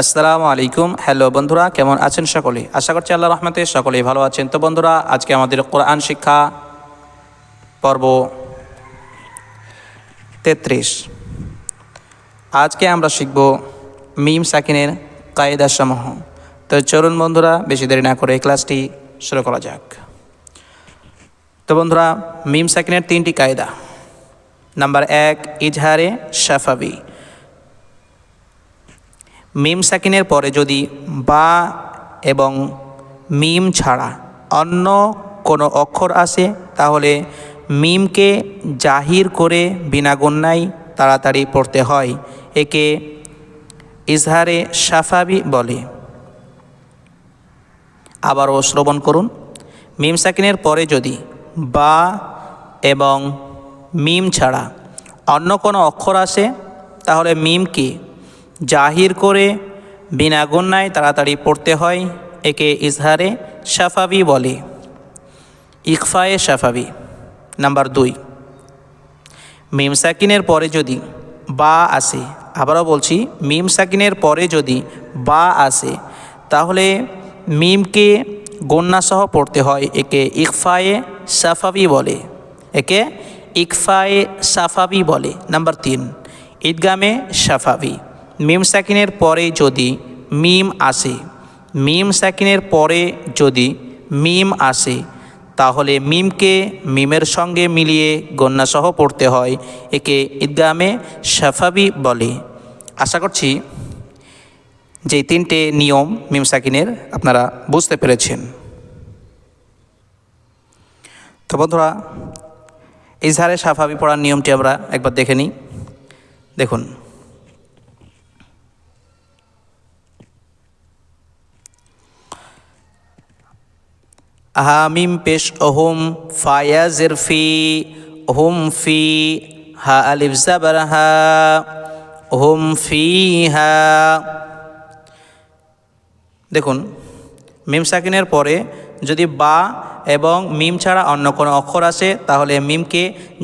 আসসালামু আলাইকুম। হ্যালো বন্ধুরা, কেমন আছেন সকলে? আশা করছি আল্লাহর রহমতে সকলেই ভালো আছেন। তো বন্ধুরা, আজকে আমাদের কোরআন শিক্ষা পর্ব 33। আজকে আমরা শিখব মিম সাকিনের কায়দাসমূহ। তো চলুন বন্ধুরা, বেশি দেরি না করে ক্লাসটি শুরু করা যাক। তো বন্ধুরা, মিম সাকিনের 3টি কায়দা। নাম্বার 1, ইজহারে শাফাবি। মিম সাকিনের পরে যদি বা এবং মিম ছাড়া অন্য কোনো অক্ষর আসে, তাহলে মিমকে জাহির করে বিনা গুন্নায় তাড়াতাড়ি পড়তে হয়। একে ইজহারে শাফাবি বলে। আবারও শ্রবণ করুন। মিম সাকিনের পরে যদি বা এবং মিম ছাড়া অন্য কোনো অক্ষর আসে, তাহলে মিমকে জাহির করে বিনা গুন্নায় তাড়াতাড়ি পড়তে হয়। একে ইজহারে শাফাবি বলে। ইখফায়ে শাফাবি। নাম্বার 2, মিম সাকিনের পরে যদি বা আসে, আবারও বলছি, মিম সাকিনের পরে যদি বা আসে, তাহলে মিমকে গুন্নাসহ পড়তে হয়। একে ইখফায়ে শাফাবি বলে। একে ইখফায়ে শাফাবি বলে। নাম্বার 3, ঈদগামে শাফাবি। মিম সাকিনের পরে যদি মিম আসে, মিম সাকিনের পরে যদি মিম আসে, তাহলে মিমকে মিমের সঙ্গে মিলিয়ে গণ্যাসহ পড়তে হয়। একে ঈদগামে শাফাবি বলে। আশা করছি যে 3টে নিয়ম মিম সাকিনের আপনারা বুঝতে পেরেছেন। তো বন্ধুরা, ইজহারে শাফাবি পড়ার নিয়মটি আমরা একবার দেখে নিই। দেখুন, হামিম পেশ ওহুম, ফায়াজের ফি, হুম ফি, হা আলিফ জাবার হা, হুম ফি হা। দেখুন, মিম সাকিনের পরে যদি বা এবং মিম ছাড়া অন্য কোনো অক্ষর আসে, তাহলে মিমকে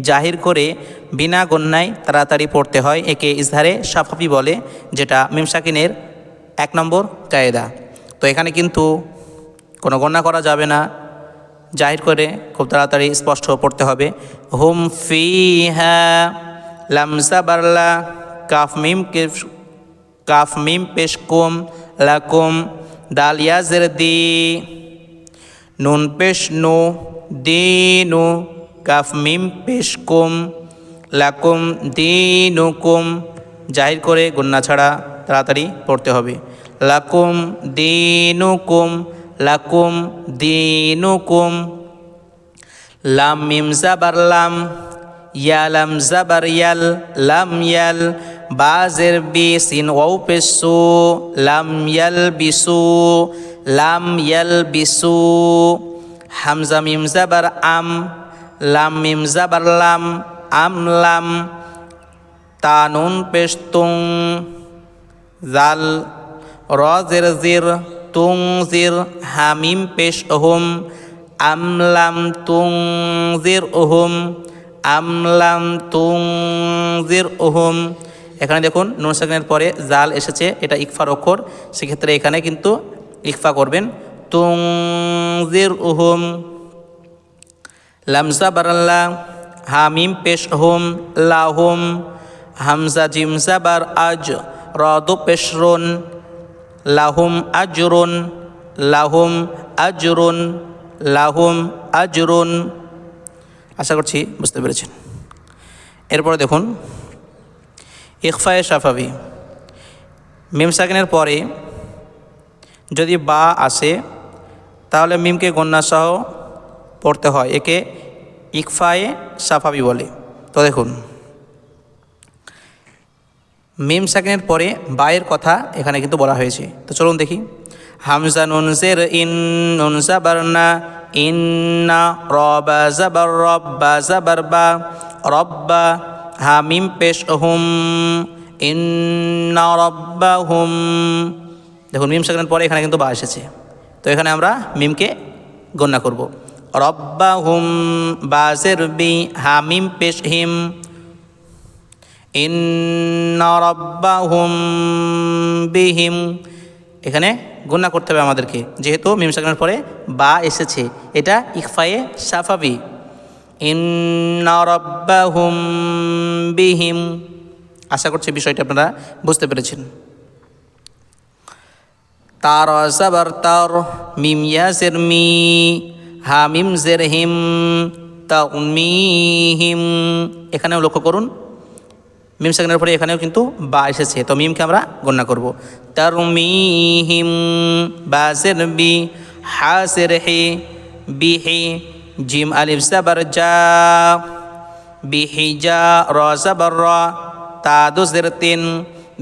জাহির করে বিনা গণ্যায় তাড়াতাড়ি পড়তে হয়। একে ইজহারে শাফাবি বলে, যেটা মিম সাকিনের 1 নম্বর কায়দা। তো এখানে কিন্তু কোনো গণ্যা করা যাবে না, জাহির করে খুব তাড়াতাড়ি স্পষ্ট পড়তে হবে। হুম ফি হা, লামজা বারলা, কাফ মিম পেশ কুম, লাকুম, দাল ইয়াজের দি, নুন পেশ নু, দিনু, কাফ মিম পেশ কুম, লাকুম দিনুকুম। জাহির করে গুন্না ছাড়া তাড়াতাড়ি পড়তে হবে। লাকুম দিনুকুম, লাকুম দিনুকুম। লাম মিম জাবার লাম, ইয়ালাম জাবার ইয়াল, লাম ইয়াল, বাজের বি, সিন ওয়াও পেশু, লাম ইয়াল বিসু, লাম ইয়াল বিসু। হামজা মিম জাবার আম, লাম মিম জাবার লাম, আম লাম, তানুন পেশতুং, জাল রজের জির, তুং জির, হামিম পেশ হুম, আমলাম তুং জির হুম, আমলাম তুং জির হুম। এখানে দেখুন, নুন সাকিনের পরে জাল এসেছে, এটা ইকফার অক্ষর, সেক্ষেত্রে এখানে কিন্তু ইকফা করবেন। তুং জির হুম। লামজা বারাল্লা, হামিম পেশ হুম, লাহুম, হামজা জিম জাবার আজ, রদু পেশরুন, লাহুম আজরুন, লাহুম আজরুন, লাহুম আজরুন। আশা করছি বুঝতে পেরেছেন। এরপরে দেখুন, ইখফায়ে শাফাবি। মিম সাকিনের পরে যদি বা আসে, তাহলে মিমকে গণ্যাসহ পড়তে হয়। একে ইখফায়ে শাফাবি বলে। তো দেখুন, মিম সাকিনের পরে বায়ের কথা এখানে কিন্তু বলা হয়েছে। তো চলুন দেখি। হামজা নুন জের ইন, নুন জাবার না, ইন্না, রবা জাবার রব্বা জাবার বা, রব্বা, হামিম পেশ হুম, ইন্না রব্বা হুম। দেখুন, মিম সাকিনের পরে এখানে কিন্তু বা এসেছে। তো এখানে আমরা মিমকে গণ্যা করব। রব্বা হুম, বাজের বি, হামিম পেশ হিম। ইন্না রাব্বাহুম বিহিম। এখানে গুণা করতে হবে আমাদেরকে, যেহেতু মিম সাকিনের পরে বা এসেছে, এটা ইকফায়ে সাফাবি। ইন্না রাব্বাহুম বিহিম। আশা করছি বিষয়টা আপনারা বুঝতে পেরেছেন। তার সাবার তার, মিম ইয়া জের মি, হা মিম জের হিম, তাউমিহিম। এখানেও লক্ষ্য করুন মিম সাকিনের পরে এখানেও কিন্তু বা এসেছে, তো মিমকে আমরা গণনা করব। তারমিহিম, বা জের বি, হা জের হে, বিহি, জিম আলিফ জাবার জা, বিহিজা, র জাবার র, তা দু জের তিন,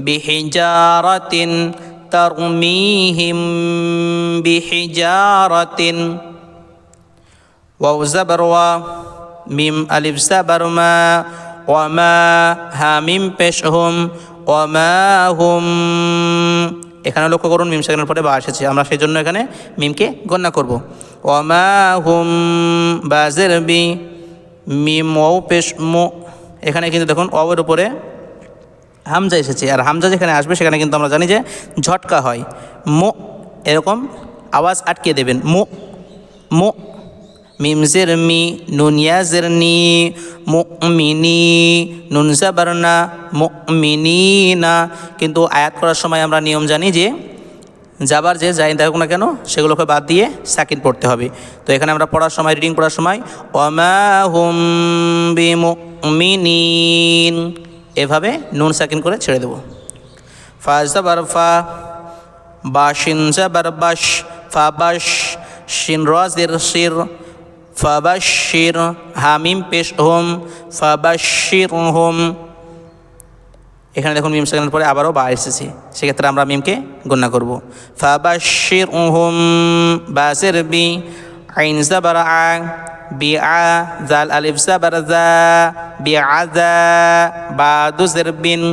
বিহিজারাতিন, তারমিহিম বিহিজারাতিন। ওয়াও জাবার ওয়া, মিম আলিফ জাবার মা, ওয়ামা, হা মিম পেশ হুম, ওয়ামা হুম। এখানে লক্ষ্য করুন মিম সাকিনের পরে বা এসেছে, আমরা সেই জন্য এখানে মিমকে গণনা করব। ওয়ামা হুম, বা জের বি, মিম ওয়াও পেশ মু। এখানে কিন্তু দেখুন ওয়াওয়ের উপরে হামজা এসেছে, আর হামজা যেখানে আসবে সেখানে কিন্তু আমরা জানি যে ঝটকা হয়। মো, এরকম আওয়াজ আটকে দেবেন। মো, মো, মিম জের মি, নুন ইয়া জের নি, মুমিনি, নুন জাবার না, মুমিনিনা। কিন্তু আয়াত করার সময় আমরা নিয়ম জানি যে যাবার যে যাই দেখুক না কেন সেগুলোকে বাদ দিয়ে সাকিন পড়তে হবে। তো এখানে আমরা পড়ার সময়, রিডিং পড়ার সময় ওয়ামা হুম বিমুমিনিন, এভাবে নুন সাকিন করে ছেড়ে দেব। ফা জাবার ফা, বা শিন জাবার বাশ, ফা বাশ, শিন র জের শির, ফাবাশির, হামিম পেশ হুম, ফাবাশির হুম। এখানে দেখুন মিম সাকিনের পরে আবারও বা এসেছে, সেক্ষেত্রে আমরা মিমকে গণনা করব। ফাবাশির হুম, বা জের বি, আইন জাবার আ, বি আ, জাল আলিফ জাবার জা, বি আজা, বা দু জের বিন,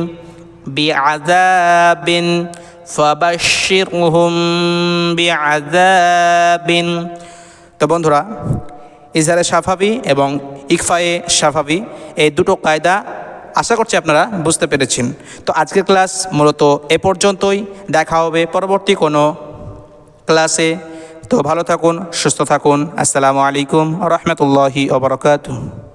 বি আযাবিন, ফাবাশিরহুম বিআযাবিন। তো বন্ধুরা, ইজহারে সাফাবি এবং ইকফায়ে সাফাবি এই দুটো কায়দা আশা করছি আপনারা বুঝতে পেরেছেন। তো আজকের ক্লাস মূলত এ পর্যন্তই, দেখা হবে পরবর্তী কোনো ক্লাসে। তো ভালো থাকুন, সুস্থ থাকুন। আসসালামু আলাইকুম ওয়া রাহমাতুল্লাহি ওয়া বারাকাতুহু।